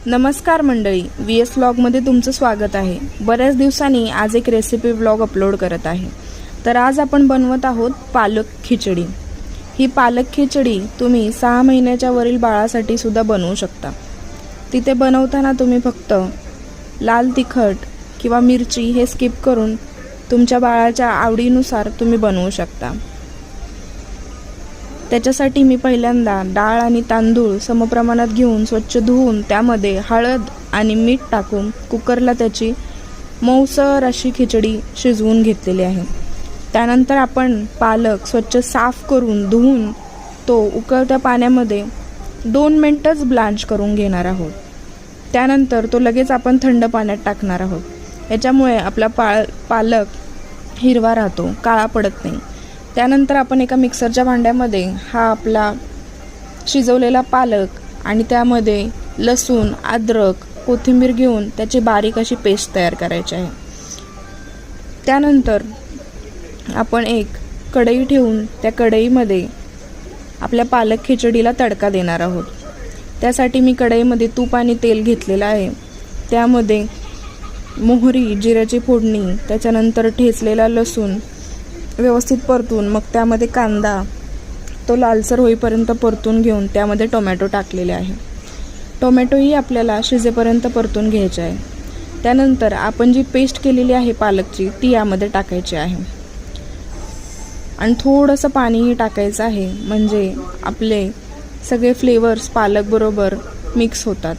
नमस्कार मंडळी, VS व्लॉगमध्ये तुमचं स्वागत आहे। बऱ्याच दिवसांनी आज एक रेसिपी व्लॉग अपलोड करत आहे। तर आज आपण बनवत आहोत पालक खिचडी। ही पालक खिचडी तुम्ही 6 महिन्याच्या वरील बाळासाठी सुद्धा बनवू शकता। तिथे बनवताना तुम्ही फक्त लाल तिखट किंवा मिरची हे स्किप करून तुमच्या बाळाच्या आवडीनुसार तुम्ही बनवू शकता। त्याच्यासाठी मी पहिल्यांदा डाळ आणि तांदूळ समप्रमाणात घेऊन स्वच्छ धुवून त्यामध्ये हळद आणि मीठ टाकून कुकरला त्याची मऊसर अशी खिचडी शिजवून घेतलेली आहे। त्यानंतर आपण पालक स्वच्छ साफ करून धुवून तो उकळत्या पाण्यामध्ये 2 मिनिटच ब्लांच करून घेणार आहोत। त्यानंतर तो लगेच आपण थंड पाण्यात टाकणार आहोत। याच्यामुळे आपला पालक हिरवा राहतो, काळा पडत नाही। त्यानंतर आपण एका मिक्सरच्या भांड्यामध्ये हा आपला शिजवलेला पालक आणि त्यामध्ये लसूण, अद्रक, कोथिंबीर घेऊन त्याची बारीक अशी पेस्ट तयार करायची आहे। त्यानंतर आपण एक कढई ठेवून त्या कढईमध्ये आपल्या पालक खिचडीला तडका देणार आहोत। त्यासाठी मी कढईमध्ये तूप आणि तेल घेतलेलं आहे। त्यामध्ये मोहरी, जिऱ्याची फोडणी, त्याच्यानंतर ठेचलेला लसूण व्यवस्थित परतून मग त्यामध्ये कांदा तो लालसर होईपर्यंत परतून घेऊन त्यामध्ये टोमॅटो टाकलेले आहे। टोमॅटोही आपल्याला शिजेपर्यंत परतून घ्यायचे आहे। त्यानंतर आपण जी पेस्ट केलेली आहे पालकची ती यामध्ये टाकायची आहे आणि थोडंसं पाणीही टाकायचं आहे, म्हणजे आपले सगळे फ्लेवर्स पालक बरोबर मिक्स होतात।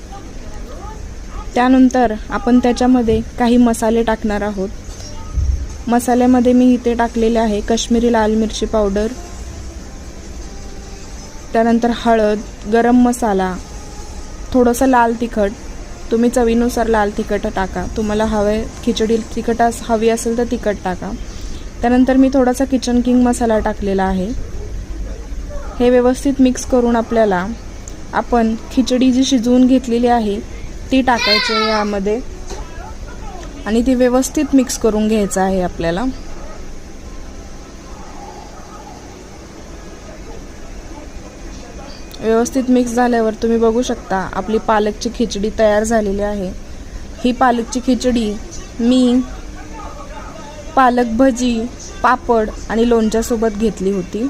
त्यानंतर आपण त्याच्यामध्ये काही मसाले टाकणार आहोत। मसाल्यामध्ये मी इथे टाकलेले आहे काश्मीरी लाल मिरची पावडर, त्यानंतर हळद, गरम मसाला, थोडंसं लाल तिखट, तुम्ही चवीनुसार लाल तिखट टाका, तुम्हाला हवे खिचडी तिखट हवी असेल तर तिखट टाका। त्यानंतर मी थोडासा किचन किंग मसाला टाकलेला आहे। हे व्यवस्थित मिक्स करून आपल्याला आपण खिचडी जी शिजवून घेतलेली आहे ती टाकायची आहे यामध्ये आणि ती व्यवस्थित मिक्स करून घ्यायचं आहे आपल्याला। व्यवस्थित मिक्स झाल्यावर तुम्ही बघू शकता आपली पालकची खिचडी तयार झालेली आहे। ही पालकची खिचडी मी पालक भजी, पापड आणि लोणच्यासोबत घेतली होती।